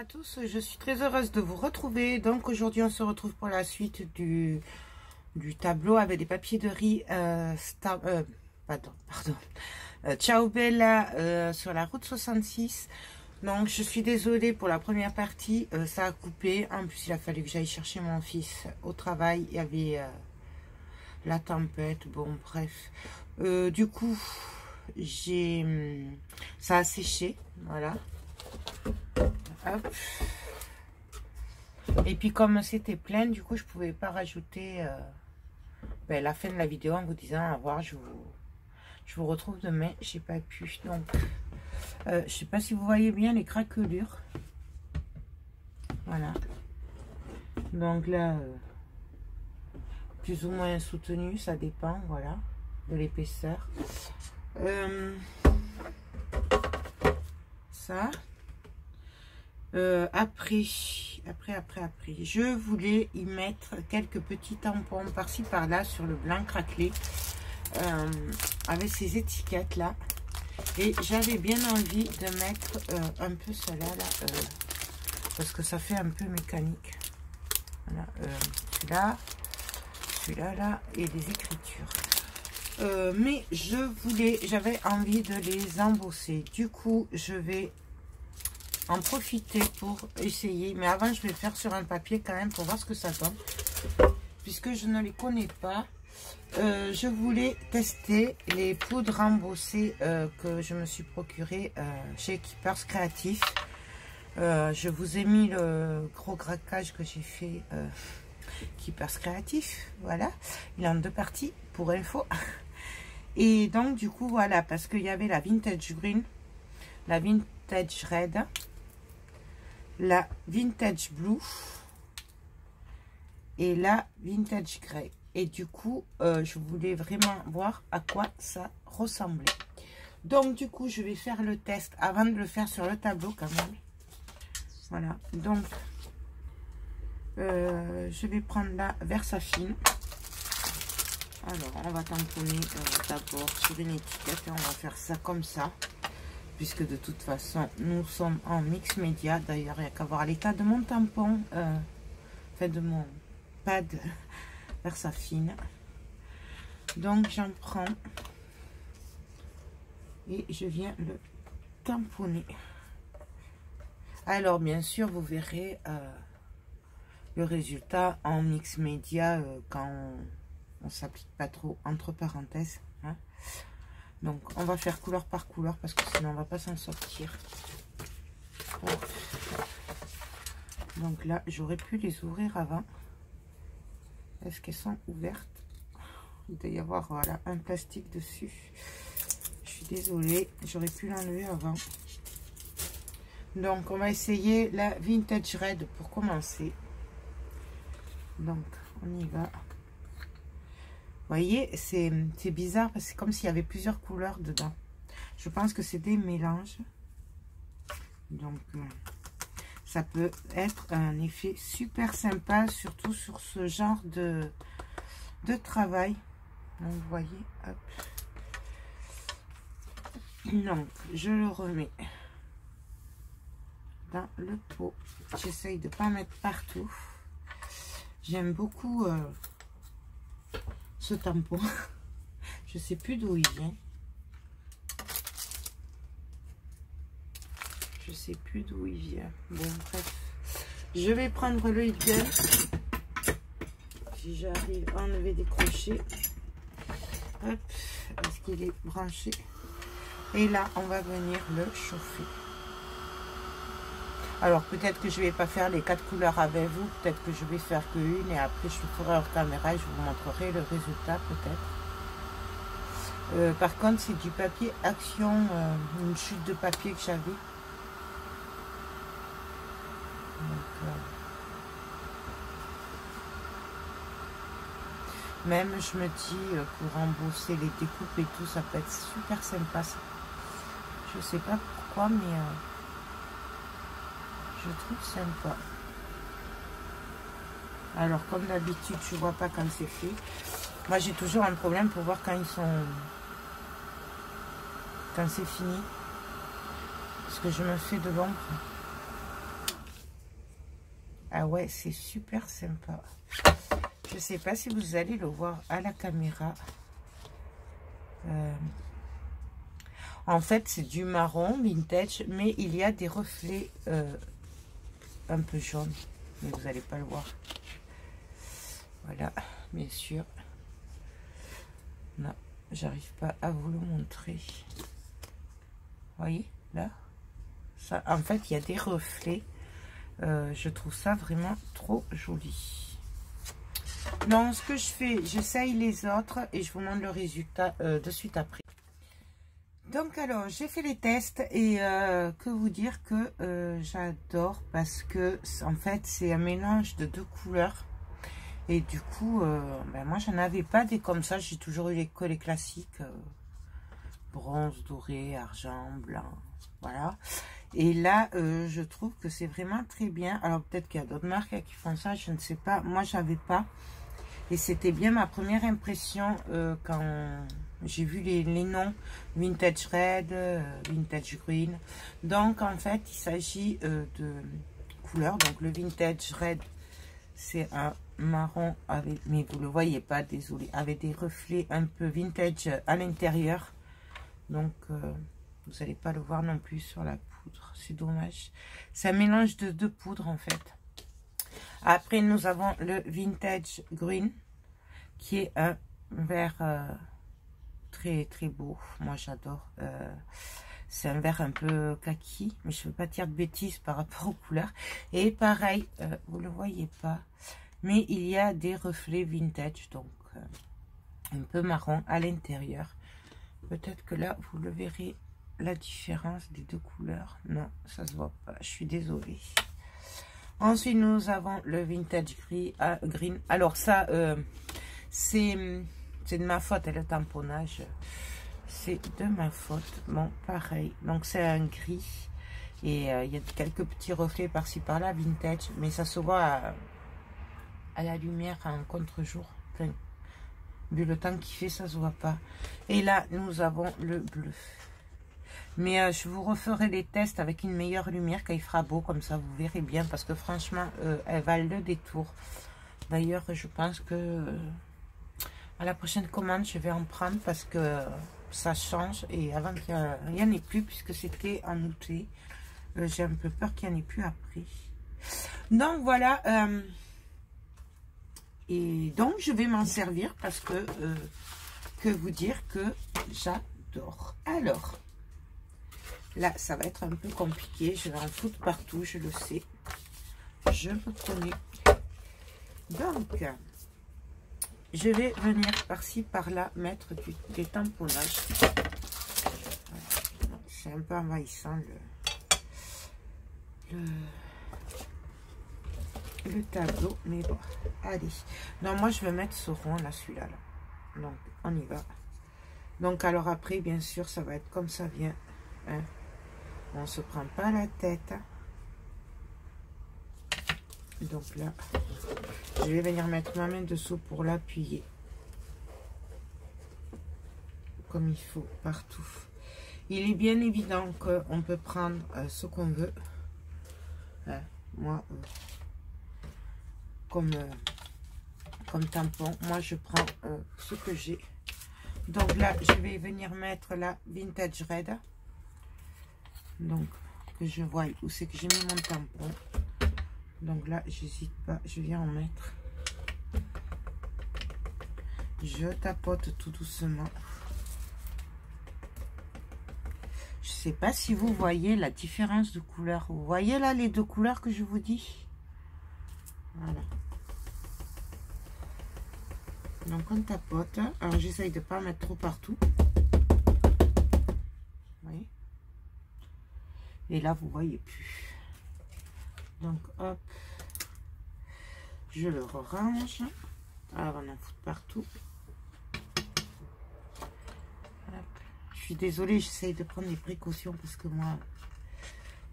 à tous, je suis très heureuse de vous retrouver. Donc aujourd'hui on se retrouve pour la suite du tableau avec des papiers de riz Ciao Bella sur la route 66. Donc je suis désolée pour la première partie, ça a coupé. En plus il a fallu que j'aille chercher mon fils au travail, il y avait la tempête, bon bref. Du coup ça a séché, voilà. Hop. Et puis comme c'était plein, du coup je pouvais pas rajouter la fin de la vidéo en vous disant au revoir, je vous retrouve demain. J'ai pas pu, donc je sais pas si vous voyez bien les craquelures, voilà. Donc là plus ou moins soutenu, ça dépend, voilà, de l'épaisseur. Ça après, je voulais y mettre quelques petits tampons par-ci par-là sur le blanc craquelé avec ces étiquettes là, et j'avais bien envie de mettre un peu cela là parce que ça fait un peu mécanique, voilà, celui-là là, et des écritures, mais j'avais envie de les embosser. Du coup je vais en profiter pour essayer, mais avant je vais faire sur un papier quand même pour voir ce que ça donne, puisque je ne les connais pas. Je voulais tester les poudres embossées que je me suis procuré chez Keepers Créatif. Je vous ai mis le gros craquage que j'ai fait Keepers Créatif, voilà, il est en deux parties pour info. Et donc du coup voilà, parce qu'il y avait la Vintage Green, la Vintage Red, la Vintage Blue et la Vintage Grey. Et du coup, je voulais vraiment voir à quoi ça ressemblait. Donc, du coup, je vais faire le test avant de le faire sur le tableau quand même. Voilà. Donc, je vais prendre la Versafine. Alors, on va tamponner d'abord sur une étiquette et on va faire ça comme ça, puisque de toute façon nous sommes en mix média. D'ailleurs il n'y a qu'à voir l'état de mon tampon, de mon pad Versafine. Donc j'en prends et je viens le tamponner. Alors bien sûr vous verrez le résultat en mix média quand on s'applique pas trop entre parenthèses, hein. Donc on va faire couleur par couleur parce que sinon on va pas s'en sortir. Hop. Donc là j'aurais pu les ouvrir avant. Est-ce qu'elles sont ouvertes? Il doit y avoir, voilà, un plastique dessus. Je suis désolée, j'aurais pu l'enlever avant. Donc on va essayer la Vintage Red pour commencer. Donc on y va. Vous voyez, c'est bizarre parce que c'est comme s'il y avait plusieurs couleurs dedans. Je pense que c'est des mélanges. Donc, ça peut être un effet super sympa, surtout sur ce genre de travail. Donc, vous voyez, hop. Donc, je le remets dans le pot. J'essaye de ne pas mettre partout. J'aime beaucoup ce tampon. Je sais plus d'où il vient. Je sais plus d'où il vient. Bon, bref. Je vais prendre le Hidden. Si j'arrive à enlever des crochets. Hop. Est-ce qu'il est branché? Et là, on va venir le chauffer. Alors, peut-être que je ne vais pas faire les 4 couleurs avec vous. Peut-être que je vais faire qu'une et après, je le ferai hors caméra et je vous montrerai le résultat, peut-être. Par contre, c'est du papier Action, une chute de papier que j'avais. Même, je me dis, pour embosser les découpes et tout, ça peut être super sympa, ça. Je sais pas pourquoi, mais je trouve sympa. Alors, comme d'habitude, je vois pas quand c'est fait. Moi, j'ai toujours un problème pour voir quand c'est fini. Parce que je me fais de l'ombre. Ah ouais, c'est super sympa. Je sais pas si vous allez le voir à la caméra. En fait, c'est du marron vintage, mais il y a des reflets un peu jaunes. Mais vous n'allez pas le voir. Voilà, bien sûr. Non, j'arrive pas à vous le montrer. Vous voyez, là ça, en fait, il y a des reflets. Je trouve ça vraiment trop joli. Donc, ce que je fais, j'essaye les autres et je vous montre le résultat de suite après. Donc, alors, j'ai fait les tests et que vous dire que j'adore parce que, en fait, c'est un mélange de 2 couleurs. Et du coup, ben moi, j'en avais pas des comme ça. J'ai toujours eu que les classiques. Bronze, doré, argent, blanc. Voilà. Et là, je trouve que c'est vraiment très bien. Alors, peut-être qu'il y a d'autres marques qui font ça. Je ne sais pas. Moi, j'avais pas. Et c'était bien ma première impression quand j'ai vu les noms. Vintage Red, Vintage Green. Donc, en fait, il s'agit de couleurs. Donc, le Vintage Red, c'est un marron avec, mais vous le voyez pas, désolé, avec des reflets un peu vintage à l'intérieur. Donc, vous n'allez pas le voir non plus sur la poudre. C'est dommage. C'est un mélange de 2 poudres, en fait. Après, nous avons le Vintage Green, qui est un vert très, très beau. Moi, j'adore. C'est un vert un peu kaki, mais je ne veux pas dire de bêtises par rapport aux couleurs. Et pareil, vous ne le voyez pas, mais il y a des reflets vintage, donc un peu marron à l'intérieur. Peut-être que là, vous le verrez, la différence des 2 couleurs. Non, ça se voit pas. Je suis désolée. Ensuite, nous avons le Vintage Green. Alors ça, c'est de ma faute, le tamponnage. C'est de ma faute. Bon, pareil. Donc, c'est un gris. Et il y a quelques petits reflets par-ci, par-là, vintage. Mais ça se voit à la lumière, en contre-jour. Enfin, vu le temps qu'il fait, ça se voit pas. Et là, nous avons le bleu. Mais je vous referai les tests avec une meilleure lumière quand il fera beau. Comme ça, vous verrez bien. Parce que franchement, elle valent le détour. D'ailleurs, je pense que à la prochaine commande, je vais en prendre. Parce que ça change. Et avant qu'il n'y en ait plus, puisque c'était en août. J'ai un peu peur qu'il n'y en ait plus après. Donc, voilà. Et donc, je vais m'en servir parce que vous dire que j'adore. Alors, là, ça va être un peu compliqué. Je vais en foutre partout, je le sais. Je me connais. Donc, je vais venir par-ci, par-là, mettre des tamponnages. C'est un peu envahissant le tableau, mais bon, allez. Non, moi, je vais mettre ce rond, là, celui-là. Là. Donc, on y va. Donc, alors après, bien sûr, ça va être comme ça vient. Hein. On ne se prend pas la tête. Donc là, je vais venir mettre ma main dessous pour l'appuyer. Comme il faut, partout. Il est bien évident qu'on peut prendre ce qu'on veut. Hein. Moi, comme tampon, moi je prends ce que j'ai. Donc là, je vais venir mettre la Vintage Red. Donc, que je vois où c'est que j'ai mis mon tampon. Donc là, j'hésite pas, je viens en mettre. Je tapote tout doucement. Je sais pas si vous voyez la différence de couleur. Vous voyez là les 2 couleurs que je vous dis? Voilà. Donc on tapote. Alors j'essaye de ne pas mettre trop partout. Vous voyez? Et là vous voyez plus. Donc hop. Je le range. Alors on en fout partout. Hop. Je suis désolée, j'essaye de prendre des précautions parce que moi,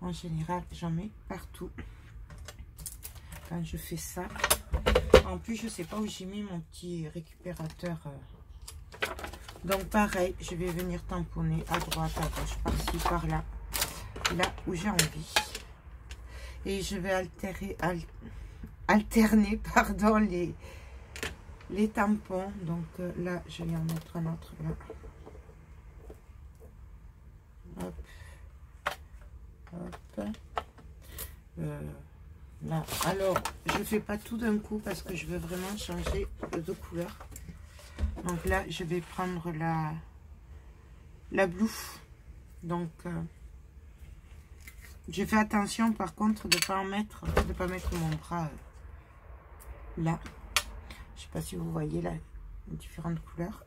en général, j'en mets partout. Quand je fais ça. En plus, je sais pas où j'ai mis mon petit récupérateur. Donc pareil, je vais venir tamponner à droite, à gauche, par-ci, par-là. Là où j'ai envie. Et je vais alterner, pardon, les tampons. Donc là, je vais en mettre un autre là. Hop. Hop. Là, alors, je fais pas tout d'un coup parce que je veux vraiment changer de couleur. Donc là, je vais prendre la Blue. Donc, je fais attention par contre de pas mettre mon bras là. Je sais pas si vous voyez là les différentes couleurs.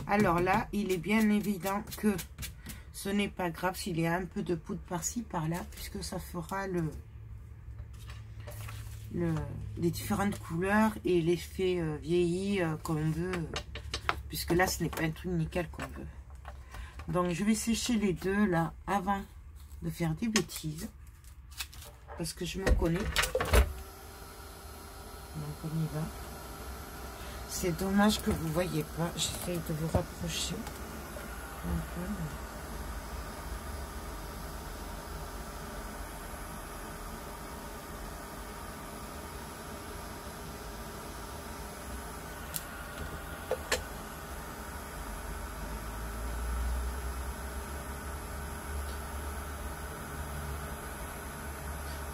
Alors là, il est bien évident que ce n'est pas grave s'il y a un peu de poudre par-ci, par-là, puisque ça fera les différentes couleurs et l'effet vieilli qu'on veut, puisque là, ce n'est pas un truc nickel qu'on veut. Donc, je vais sécher les deux là avant de faire des bêtises, parce que je me connais. Donc, on y va. C'est dommage que vous ne voyez pas. J'essaie de vous rapprocher un peu.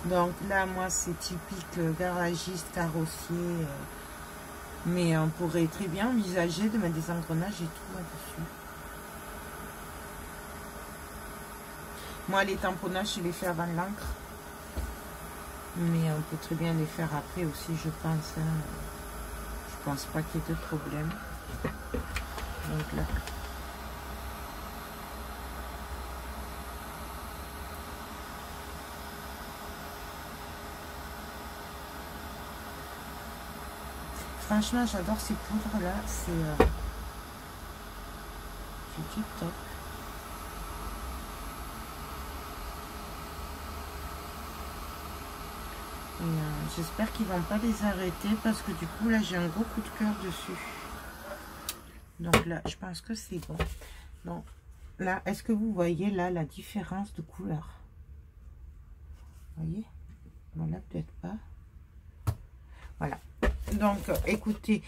Donc là, moi, c'est typique garagiste, carrossier. Mais on pourrait très bien envisager de mettre des engrenages et tout là-dessus. Moi, les tamponnages, je les fais avant l'encre. Mais on peut très bien les faire après aussi, je pense. Hein. Je pense pas qu'il y ait de problème. Donc là. Franchement, j'adore ces poudres là, c'est tip top. Et j'espère qu'ils vont pas les arrêter parce que du coup là j'ai un gros coup de cœur dessus. Donc là, je pense que c'est bon. Donc là, est-ce que vous voyez là la différence de couleur? Vous voyez? Bon là peut-être pas. Voilà. Donc, écoutez,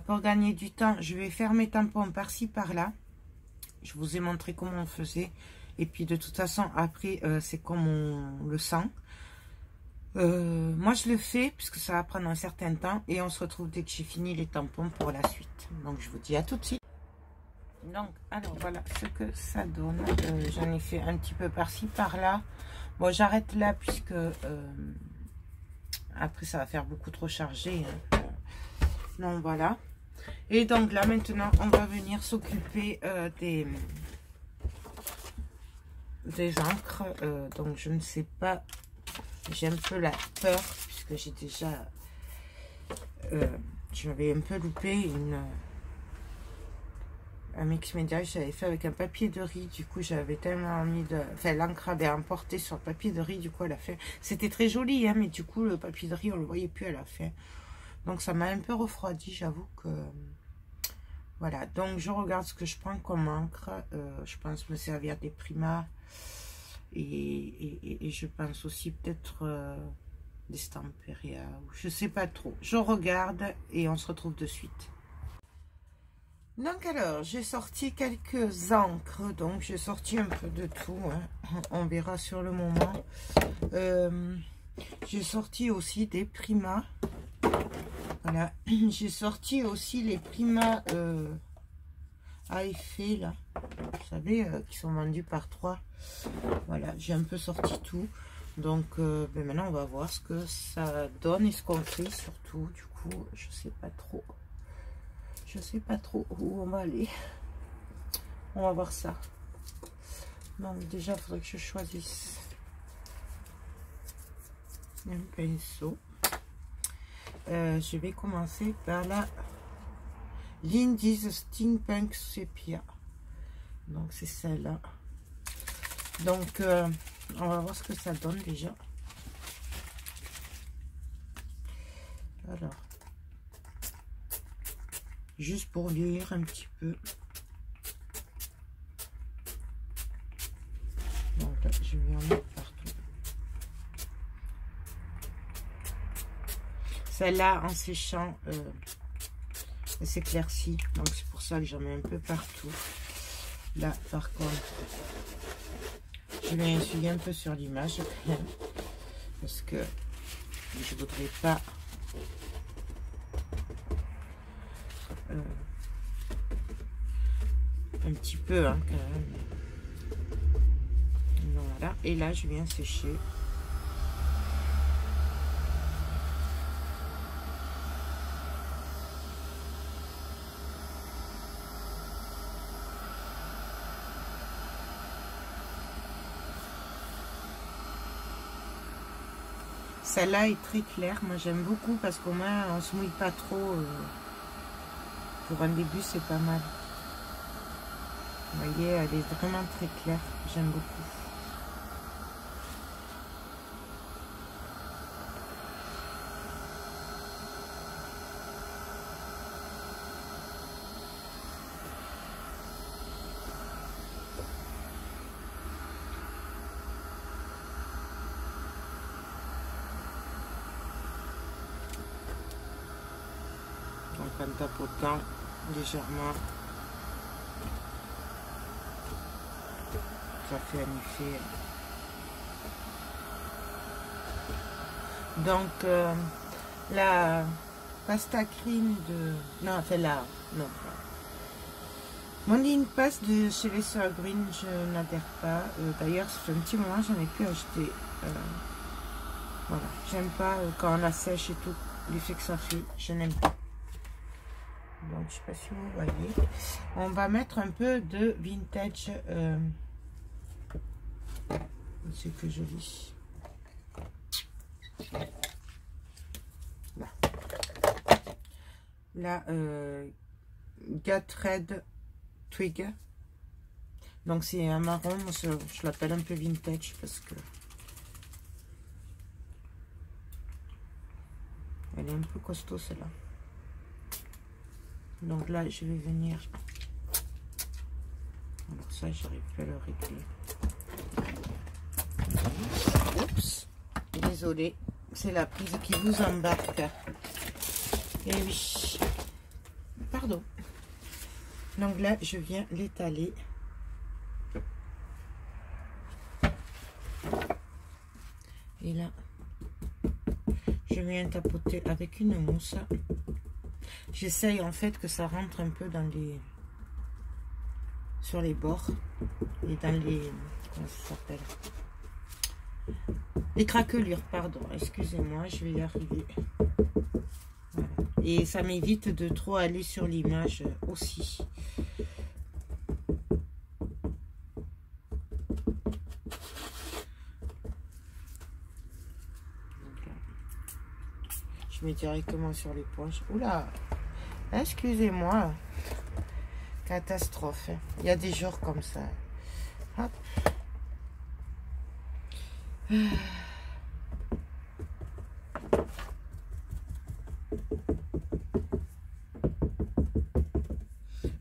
pour gagner du temps, je vais faire mes tampons par-ci, par-là. Je vous ai montré comment on faisait. Et puis, de toute façon, après, c'est comme on le sent. Moi, je le fais, puisque ça va prendre un certain temps. Et on se retrouve dès que j'ai fini les tampons pour la suite. Donc, je vous dis à tout de suite. Donc, alors, voilà ce que ça donne. J'en ai fait un petit peu par-ci, par-là. Bon, j'arrête là, puisque... après, ça va faire beaucoup trop chargé. Hein. Donc, voilà. Et donc, là, maintenant, on va venir s'occuper des encres. Donc, je ne sais pas. J'ai un peu la peur, puisque j'ai déjà... j'avais un peu loupé un mix média que j'avais fait avec un papier de riz. Du coup, j'avais tellement mis de... Enfin, l'encre avait emporté sur le papier de riz. Du coup, à la fin... C'était très joli, hein, mais du coup, le papier de riz, on ne le voyait plus à la fin. Donc, ça m'a un peu refroidi, j'avoue que... Voilà. Donc, je regarde ce que je prends comme encre. Je pense me servir des Prima. Et je pense aussi peut-être des Stamperia. Je sais pas trop. Je regarde et on se retrouve de suite. Donc alors, j'ai sorti quelques encres, donc j'ai sorti un peu de tout, hein. On verra sur le moment. J'ai sorti aussi des Prima. Voilà, j'ai sorti aussi les Prima à effet, là, vous savez, qui sont vendus par 3. Voilà, j'ai un peu sorti tout. Donc, ben maintenant, on va voir ce que ça donne et ce qu'on fait, surtout. Du coup, je sais pas trop. Je sais pas trop où on va aller. On va voir ça. Donc déjà, il faudrait que je choisisse un pinceau. Je vais commencer par la Lindy's Steampunk Sepia. Donc c'est celle-là. Donc on va voir ce que ça donne déjà. Alors. juste pour vieillir un petit peu. Donc là, je vais en mettre partout. Celle-là, en séchant, elle s'éclaircit. Donc c'est pour ça que j'en mets un peu partout. Là, par contre, je vais essuyer un peu sur l'image quand même. Parce que je voudrais pas un petit peu hein, quand même. Voilà, et là je viens sécher. Celle-là est très claire, moi j'aime beaucoup parce qu'au moins on se mouille pas trop. Pour un début c'est pas mal. Vous voyez, elle est vraiment très claire, j'aime beaucoup. Donc en tapotant légèrement, ça fait un effet. Donc la pasta cream de... Non, celle-là, non. Mon ligne passe de chez les Sœurs Green, je n'adhère pas. D'ailleurs, ça fait un petit moment, j'en ai plus acheté. Voilà, j'aime pas quand on la sèche et tout, l'effet que ça fait, je n'aime pas. Donc, je sais pas si vous voyez. On va mettre un peu de vintage. C'est que joli. Là. Là, Get Red Twig. Donc, c'est un marron. Moi, je l'appelle un peu vintage parce que elle est un peu costaud, celle-là. Donc là, je vais venir. Alors ça, j'arrive pas à le régler. Oups. Désolée. C'est la prise qui vous embarque. Et oui. Pardon. Donc là, je viens l'étaler. Et là, je viens tapoter avec une mousse. J'essaye en fait que ça rentre un peu dans les... sur les bords. Et dans les... comment ça s'appelle? Les craquelures, pardon. Excusez-moi, je vais y arriver. Voilà. Et ça m'évite de trop aller sur l'image aussi. Je mets directement sur les poches. Oula! Excusez-moi. Catastrophe. Il y a des jours comme ça. Hop.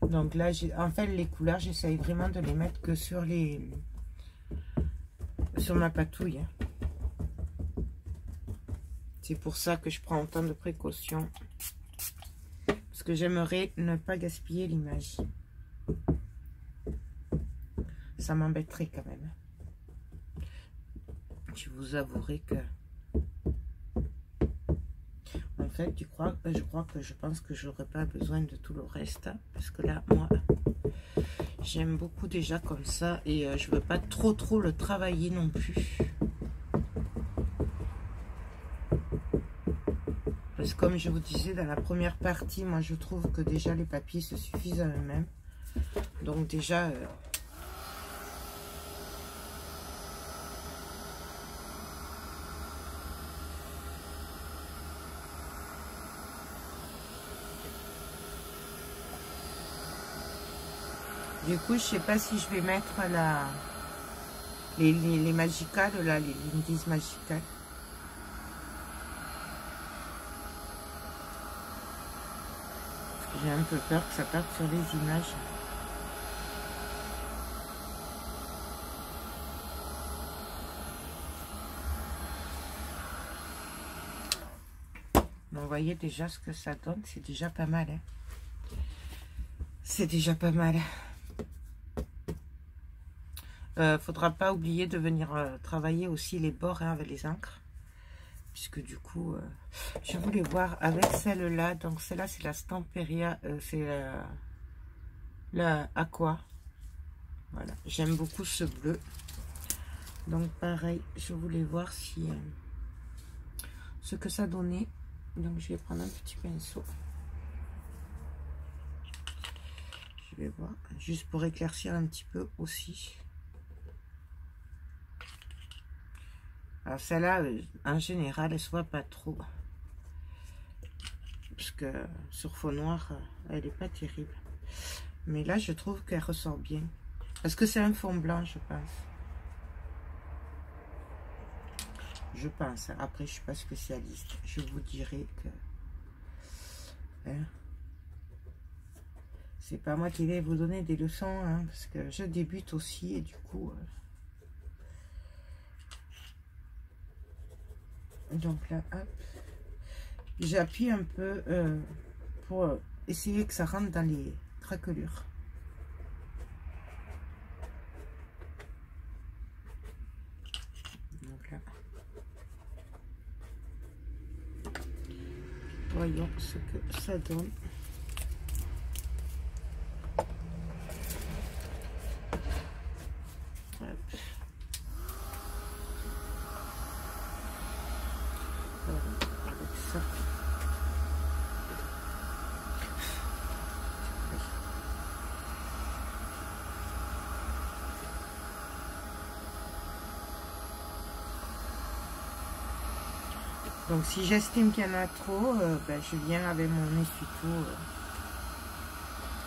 Donc là, en fait, les couleurs, j'essaye vraiment de les mettre que sur les... sur ma patouille. C'est pour ça que je prends autant de précautions. Parce que j'aimerais ne pas gaspiller l'image. Ça m'embêterait quand même. Je vous avouerai que... En fait, je pense que j'aurais pas besoin de tout le reste. Parce que là, moi, j'aime beaucoup déjà comme ça. Et je veux pas trop le travailler non plus. Parce que comme je vous disais dans la première partie, moi je trouve que déjà les papiers se suffisent à eux-mêmes. Donc déjà... Du coup, je sais pas si je vais mettre les magicales, là, les Lindy's magicales. J'ai un peu peur que ça parte sur les images. Bon, vous voyez déjà ce que ça donne, c'est déjà pas mal. Hein. C'est déjà pas mal. Faudra pas oublier de venir travailler aussi les bords hein, avec les encres. Puisque du coup, je voulais voir avec celle-là. Donc celle-là, c'est la Stamperia, c'est la Aqua. Voilà, j'aime beaucoup ce bleu. Donc pareil, je voulais voir si ce que ça donnait. Donc je vais prendre un petit pinceau. Je vais voir, juste pour éclaircir un petit peu aussi. Alors celle-là, en général, elle ne se voit pas trop. Parce que sur fond noir, elle n'est pas terrible. Mais là, je trouve qu'elle ressort bien. Parce que c'est un fond blanc, je pense. Je pense. Après, je ne suis pas spécialiste. Je vous dirai que... Hein, c'est pas moi qui vais vous donner des leçons. Hein, parce que je débute aussi. Et du coup... donc là, hop. J'appuie un peu pour essayer que ça rentre dans les craquelures. Donc là. Voyons ce que ça donne. Hop. Avec ça. Donc si j'estime qu'il y en a trop, ben, je viens avec mon essuie-tout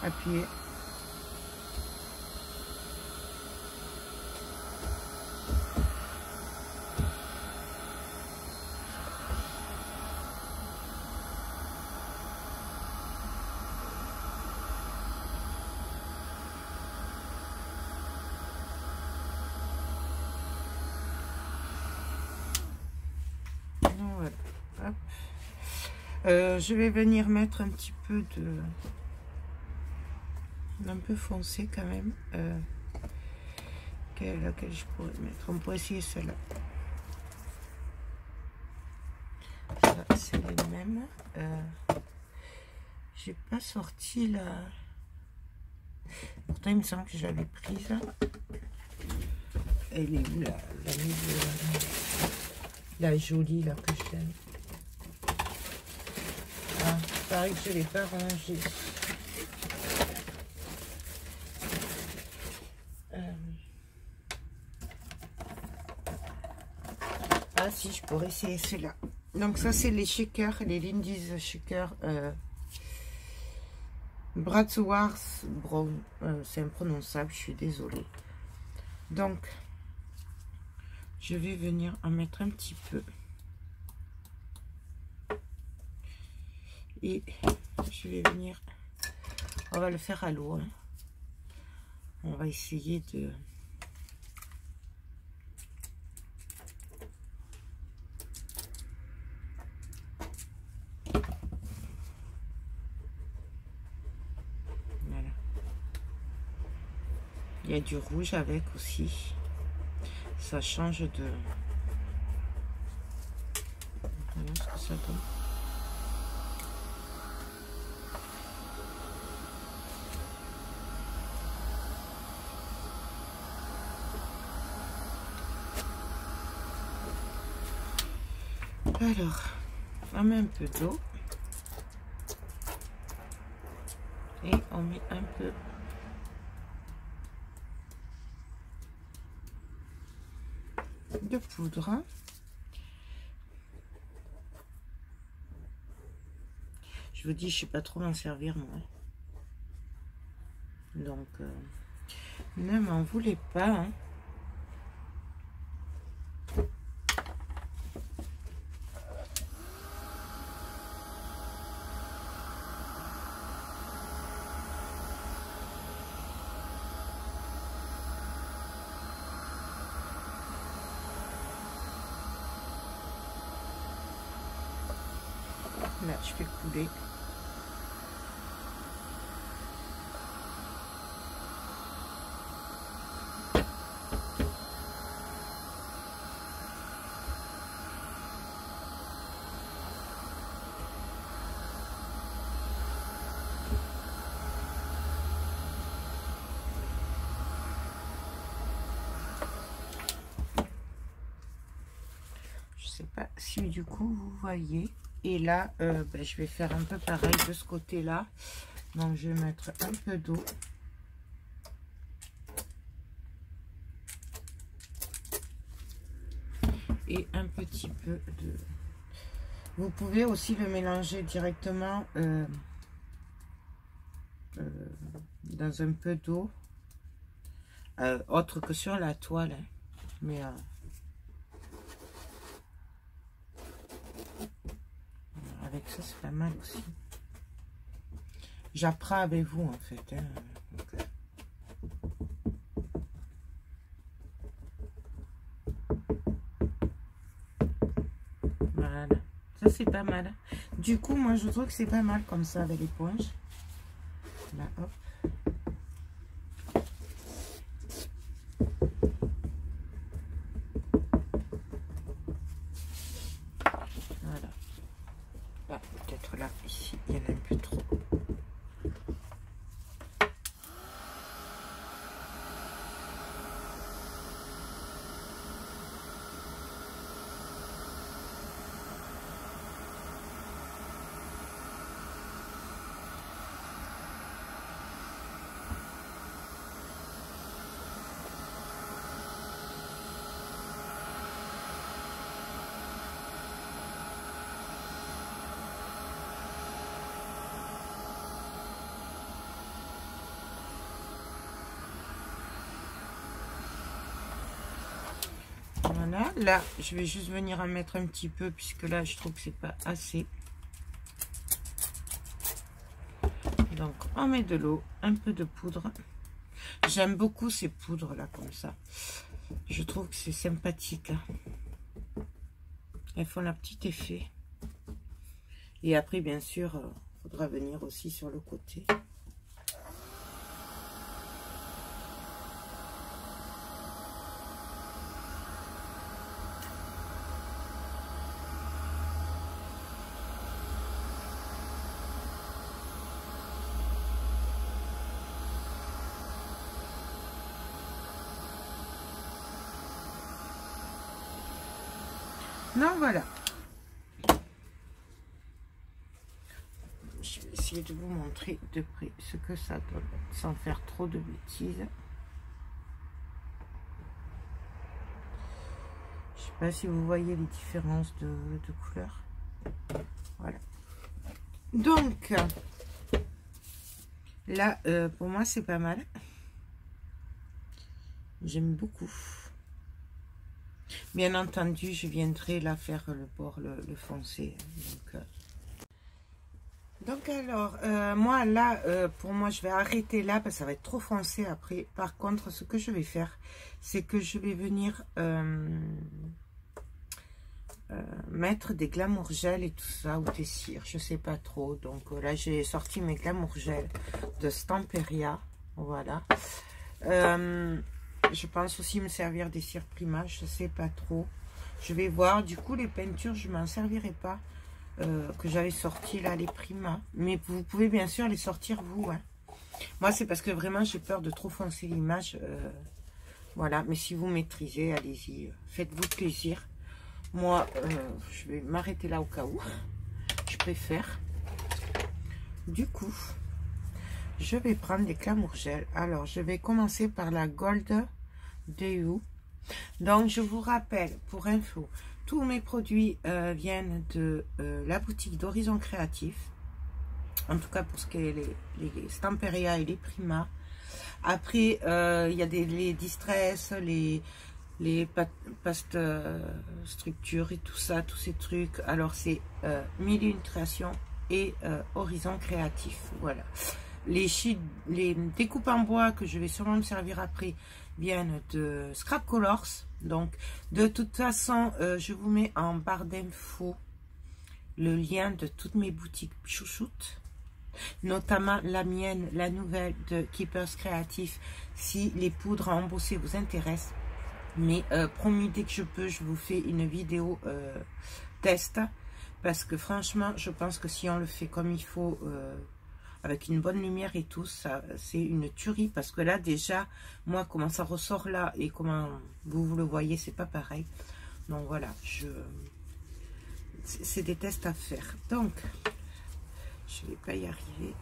appuyer. Je vais venir mettre un petit peu de... un peu foncé quand même. Laquelle je pourrais mettre? On pourrait essayer celle-là. Ça, c'est les mêmes. J'ai pas sorti la... Pourtant, il me semble que j'avais prise. Elle est où la jolie là que j'aime? Ah, pareil que je ne l'ai pas rangée. Ah si, je pourrais essayer celle-là. Donc ça, c'est les shakers, les Lindy's Shaker Bratwurst Brown. C'est imprononçable, je suis désolée. Donc, je vais venir en mettre un petit peu. Et je vais venir, on va le faire à l'eau. Hein. On va essayer de... Voilà. Il y a du rouge avec aussi. Ça change de... Voyons ce que ça donne. Alors, on met un peu d'eau et on met un peu de poudre. Je vous dis, je sais pas trop m'en servir moi. Donc, ne m'en voulez pas. Hein. Là, je fais couler. Je sais pas si du coup vous voyez. Et là, ben, je vais faire un peu pareil de ce côté-là. Donc, je vais mettre un peu d'eau. Et un petit peu de... Vous pouvez aussi le mélanger directement dans un peu d'eau. Autre que sur la toile. Hein. Mais... avec ça, c'est pas mal aussi. J'apprends avec vous, en fait. Hein. Voilà. Ça, c'est pas mal. Du coup, moi, je trouve que c'est pas mal comme ça avec l'éponge. Là, hop. Voilà. Là, peut-être là, ici, il y en a un peu trop. Voilà, là, je vais juste venir en mettre un petit peu, puisque là, je trouve que c'est pas assez. Donc, on met de l'eau, un peu de poudre. J'aime beaucoup ces poudres là, comme ça. Je trouve que c'est sympathique. Hein. Elles font leur petit effet. Et après, bien sûr, il faudra venir aussi sur le côté. Non, voilà. Je vais essayer de vous montrer de près ce que ça donne, sans faire trop de bêtises. Je sais pas si vous voyez les différences de couleurs. Voilà. Donc, là, pour moi, c'est pas mal. J'aime beaucoup. Bien entendu, je viendrai là faire le bord, le foncé. Donc alors, moi là, pour moi, je vais arrêter là parce que ça va être trop foncé après. Par contre, ce que je vais faire, c'est que je vais venir mettre des glamour gel et tout ça, ou des cires, je sais pas trop. Donc là, j'ai sorti mes glamour gel de Stamperia. Voilà. Je pense aussi me servir des cires Prima, je sais pas trop. Je vais voir. Du coup, les peintures, je m'en servirai pas. Que j'avais sorti là, les Prima. Mais vous pouvez bien sûr les sortir vous. Hein. Moi, c'est parce que vraiment, j'ai peur de trop foncer l'image. Voilà. Mais si vous maîtrisez, allez-y. Faites-vous plaisir. Moi, je vais m'arrêter là au cas où. Je préfère. Du coup, je vais prendre des glamour gel. Alors, je vais commencer par la Gold Dew. Donc, je vous rappelle, pour info, tous mes produits viennent de la boutique d'Horizon Créatif. En tout cas, pour ce qui est les Stamperia et les Prima. Après, il y a les Distress, les pastes structures et tout ça, tous ces trucs. Alors, c'est Mille et une Créations et Horizon Créatif. Voilà. Les découpes en bois que je vais sûrement me servir après viennent de Scrap Colors. Donc, de toute façon, je vous mets en barre d'infos le lien de toutes mes boutiques chouchoutes, notamment la mienne, la nouvelle de Keepers Créatifs, si les poudres à embosser vous intéressent. Mais promis, dès que je peux, je vous fais une vidéo test, parce que franchement, je pense que si on le fait comme il faut, avec une bonne lumière et tout, ça c'est une tuerie, parce que là déjà, moi, comment ça ressort là, et comment vous le voyez, c'est pas pareil. Donc voilà, c'est des tests à faire. Donc, je vais pas y arriver.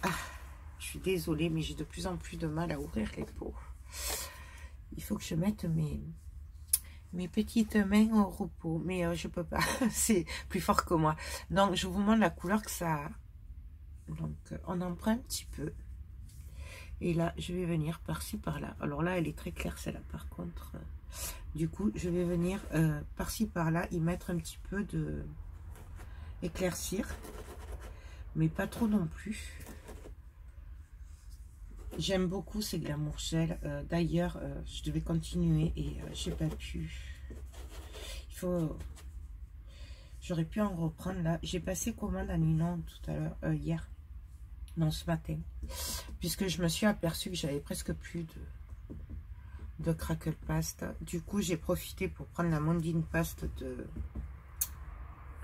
Ah, je suis désolée, mais j'ai de plus en plus de mal à ouvrir les pots. Il faut que je mette mes petites mains au repos, mais je peux pas. C'est plus fort que moi. Donc, je vous montre la couleur que ça a. Donc, on en prend un petit peu. Et là, je vais venir par-ci, par-là. Alors là, elle est très claire, celle-là, par contre. Du coup, je vais venir par-ci, par-là, y mettre un petit peu de éclaircir. Mais pas trop non plus. J'aime beaucoup ces Glamour Gel. D'ailleurs, je devais continuer et j'ai pas pu. Il faut... J'aurais pu en reprendre là. J'ai passé commande à Ninon tout à l'heure, hier. Non, ce matin. Puisque je me suis aperçue que j'avais presque plus de Crackle Paste. Du coup, j'ai profité pour prendre la Mondine Paste de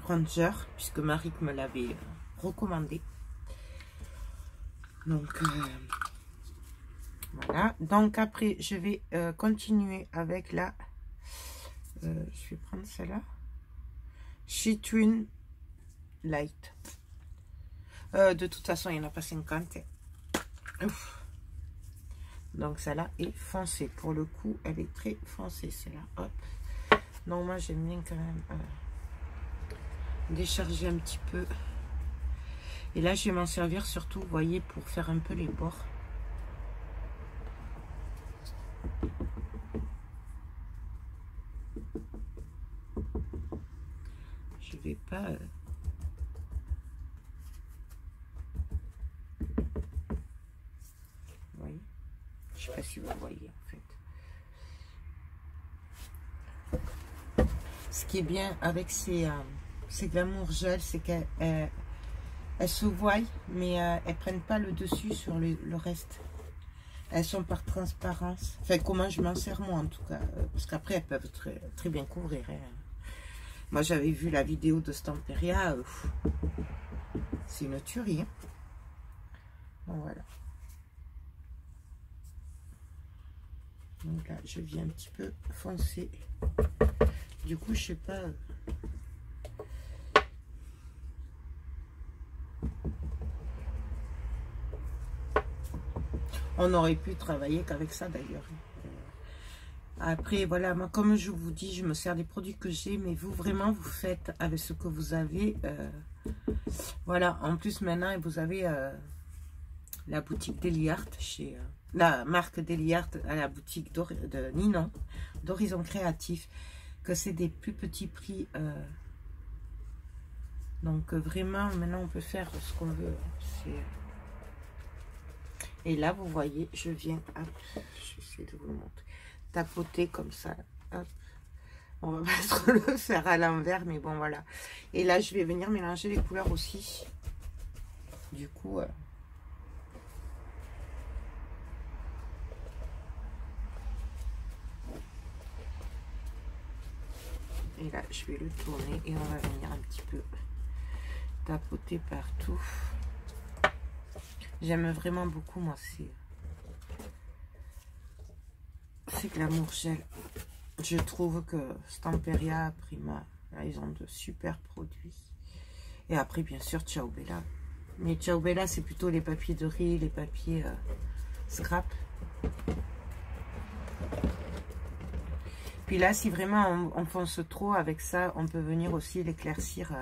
Ranger. Puisque Marie me l'avait recommandé. Donc... voilà, donc après je vais continuer avec la, je vais prendre celle-là, Citrine Light. De toute façon, il n'y en a pas 50. Ouf. Donc celle-là est foncée. Pour le coup, elle est très foncée, celle-là. Hop. Non, moi j'aime bien quand même décharger un petit peu. Et là, je vais m'en servir surtout, vous voyez, pour faire un peu les bords. Je vais pas vous voyez, je sais pas si vous voyez en fait. Ce qui est bien avec ces Glamour Gel, c'est qu'elles se voient, mais elles prennent pas le dessus sur le reste. Elles sont par transparence. Enfin, comment je m'en sers moi en tout cas, parce qu'après elles peuvent très bien couvrir. Hein. Moi, j'avais vu la vidéo de Stamperia. C'est une tuerie. Hein. Donc, voilà. Donc là, je viens un petit peu foncer. Du coup, je sais pas... On aurait pu travailler qu'avec ça, d'ailleurs. Après, voilà, moi, comme je vous dis, je me sers des produits que j'ai, mais vous, vraiment, vous faites avec ce que vous avez. Voilà, en plus, maintenant, vous avez la boutique Deliart, chez la marque Deliart à la boutique de Ninon, d'Horizon Créatif, que c'est des plus petits prix. Donc, vraiment, maintenant, on peut faire ce qu'on veut. Et là, vous voyez, je viens, hop, je vais essayer de vous le montrer. Tapoter comme ça, hop. On va pas trop le faire à l'envers, mais bon, voilà. Et là, je vais venir mélanger les couleurs aussi. Du coup, et là, je vais le tourner et on va venir un petit peu tapoter partout. J'aime vraiment beaucoup, moi, c'est Glamour Gel. Je trouve que Stamperia, Prima, là, ils ont de super produits. Et après, bien sûr, Ciao Bella. Mais Ciao Bella, c'est plutôt les papiers de riz, les papiers scrap. Puis là, si vraiment on fonce trop avec ça, on peut venir aussi l'éclaircir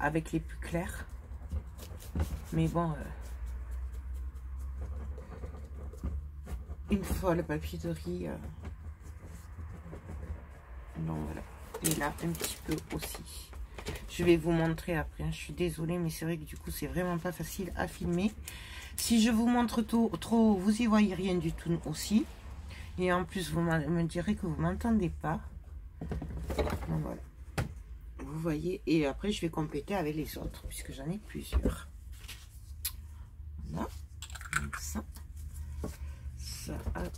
avec les plus clairs. Mais bon, une fois le papier de riz, donc voilà. Et là, un petit peu aussi. Je vais vous montrer après, hein. Je suis désolée, mais c'est vrai que du coup, c'est vraiment pas facile à filmer. Si je vous montre trop, vous y voyez rien du tout aussi. Et en plus, vous me direz que vous m'entendez pas. Donc voilà. vous voyez, et après je vais compléter avec les autres puisque j'en ai plusieurs. Voilà, donc ça hop.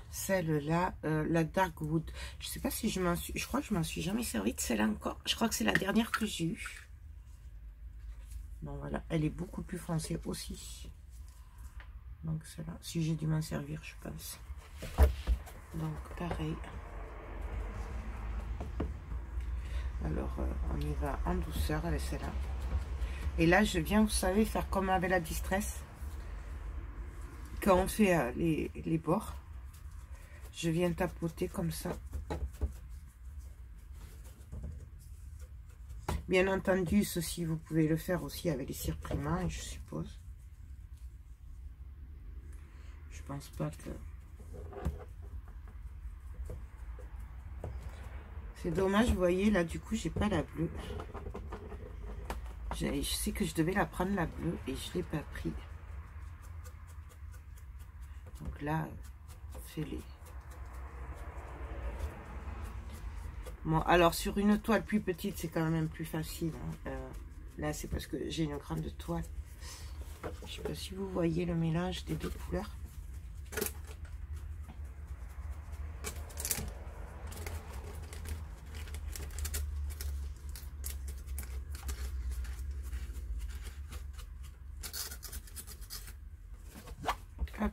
Celle-là, la Dark Wood, je sais pas si je m'en suis, je crois que je m'en suis jamais servi de celle-là encore. Je crois que c'est la dernière que j'ai eue. Donc voilà, elle est beaucoup plus foncée aussi. Donc celle-là, si j'ai dû m'en servir, je pense. Donc pareil. Alors on y va en douceur avec celle-là. Et là je viens, vous savez, faire comme avec la Distress. Quand on fait les bords, je viens tapoter comme ça. Bien entendu, ceci vous pouvez le faire aussi avec les cires primantes, je suppose. Je pense pas que... C'est dommage, vous voyez, là du coup j'ai pas la bleue. Je sais que je devais la prendre la bleue et je l'ai pas pris. Donc là, fais-les. Bon, alors sur une toile plus petite, c'est quand même plus facile. Hein. Là, c'est parce que j'ai une grande toile. Je sais pas si vous voyez le mélange des deux couleurs. Hop.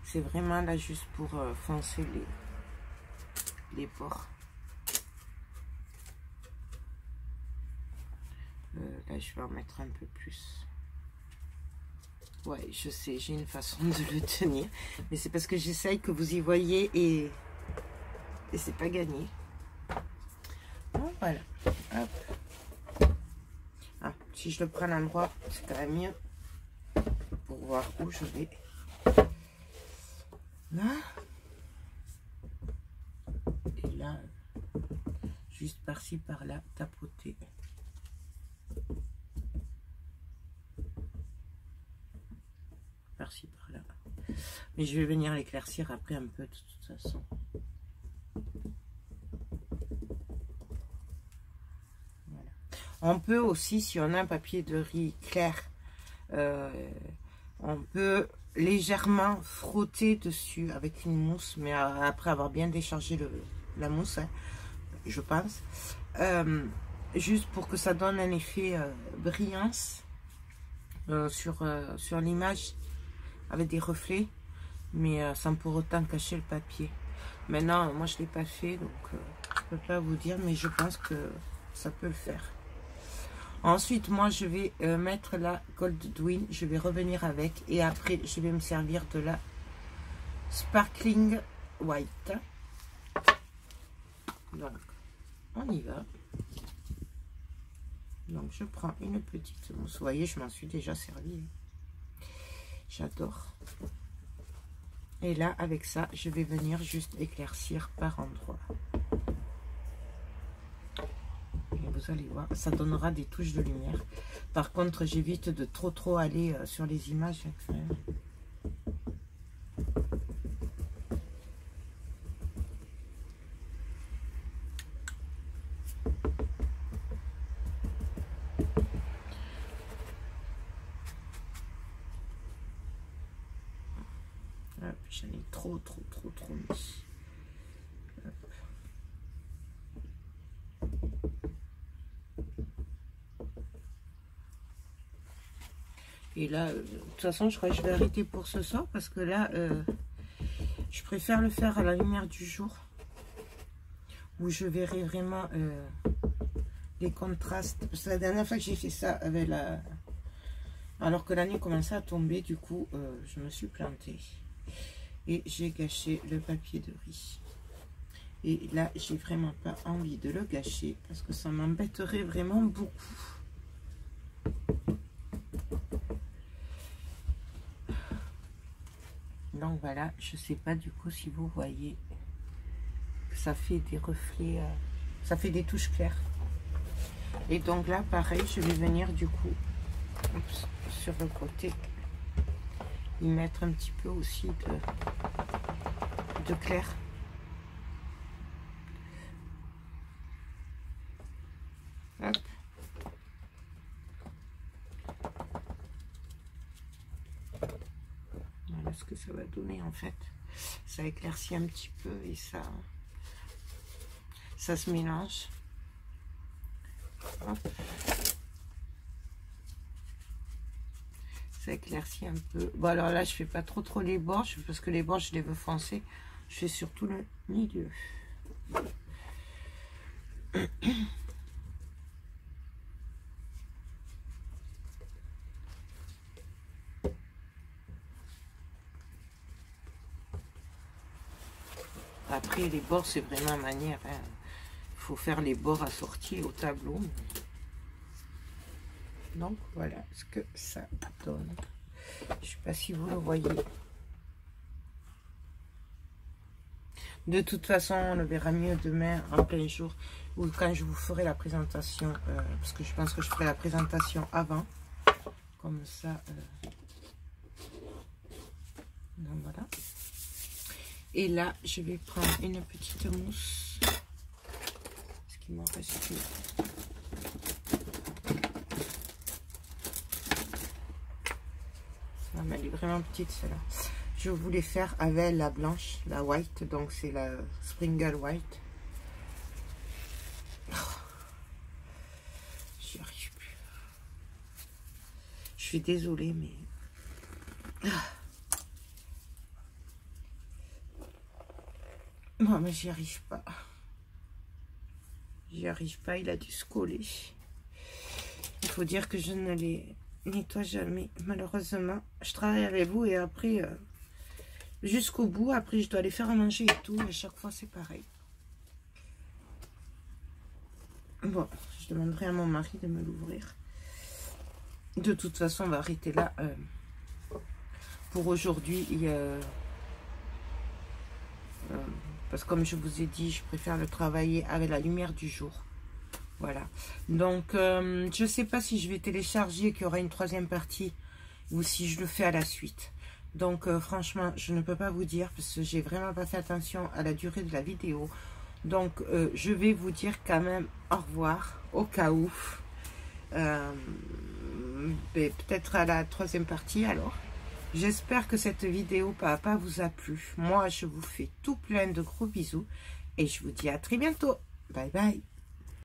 C'est vraiment là juste pour foncer les bords. Là, je vais en mettre un peu plus. Ouais, je sais, j'ai une façon de le tenir. Mais c'est parce que j'essaye que vous y voyez et c'est pas gagné. Bon, voilà. Hop. Ah, si je le prends à l'endroit, c'est quand même mieux pour voir où je vais. Là. Et là, juste par-ci, par-là, tapoter. Par-ci, par-là. Mais je vais venir l'éclaircir après un peu, de toute façon. Voilà. On peut aussi, si on a un papier de riz clair, on peut légèrement frotter dessus avec une mousse, mais après avoir bien déchargé la mousse, hein, je pense, juste pour que ça donne un effet brillance sur l'image avec des reflets, mais sans pour autant cacher le papier. Maintenant, moi je ne l'ai pas fait, donc je ne peux pas vous dire, mais je pense que ça peut le faire. Ensuite, moi, je vais mettre la Goldwyn. Je vais revenir avec. Et après, je vais me servir de la Sparkling White. Donc, on y va. Donc, je prends une petite mousse. Vous voyez, je m'en suis déjà servi. J'adore. Et là, avec ça, je vais venir juste éclaircir par endroits. Vous allez voir, ça donnera des touches de lumière. Par contre, j'évite de trop aller sur les images. J'en ai trop mis. Et là, de toute façon, je crois que je vais arrêter pour ce soir parce que là, je préfère le faire à la lumière du jour où je verrai vraiment les contrastes. Parce que la dernière fois que j'ai fait ça avec alors que la nuit commençait à tomber, du coup, je me suis plantée et j'ai gâché le papier de riz. Et là, j'ai vraiment pas envie de le gâcher parce que ça m'embêterait vraiment beaucoup. Donc voilà, je sais pas du coup si vous voyez que ça fait des reflets, ça fait des touches claires. Et donc là pareil, je vais venir du coup sur le côté y mettre un petit peu aussi de clair. Hop. Voilà ce que ça va donner en fait. Ça éclaircit un petit peu et ça se mélange. Hop. Ça éclaircit un peu. Bon alors là je fais pas trop les bords parce que les bords je les veux foncés. Je fais surtout le milieu. Après les bords c'est vraiment manière. Il faut faire les bords assortis au tableau. Donc voilà ce que ça donne. Je sais pas si vous le voyez. De toute façon, on le verra mieux demain en plein jour ou quand je vous ferai la présentation. Parce que je pense que je ferai la présentation avant. Comme ça. Donc voilà. Et là, je vais prendre une petite mousse. Ce qui m'en reste plus. Elle est vraiment petite celle-là. Je voulais faire avec la blanche, la white, donc c'est la Sprinkle White. Oh, j'y arrive plus. Je suis désolée, mais... Non, mais j'y arrive pas. J'y arrive pas, il a dû se coller. Il faut dire que je ne les nettoie jamais, malheureusement. Je travaille avec vous et après... jusqu'au bout, après je dois les faire à manger et tout, à chaque fois c'est pareil. Bon, je demanderai à mon mari de me l'ouvrir. De toute façon, on va arrêter là pour aujourd'hui. Parce que comme je vous ai dit, je préfère le travailler avec la lumière du jour. Voilà. Donc, je ne sais pas si je vais télécharger, qu'il y aura une troisième partie, ou si je le fais à la suite. Donc franchement, je ne peux pas vous dire parce que j'ai vraiment pas fait attention à la durée de la vidéo. Donc je vais vous dire quand même au revoir au cas où. Peut-être à la troisième partie alors. J'espère que cette vidéo papa vous a plu. Moi, je vous fais tout plein de gros bisous et je vous dis à très bientôt. Bye bye.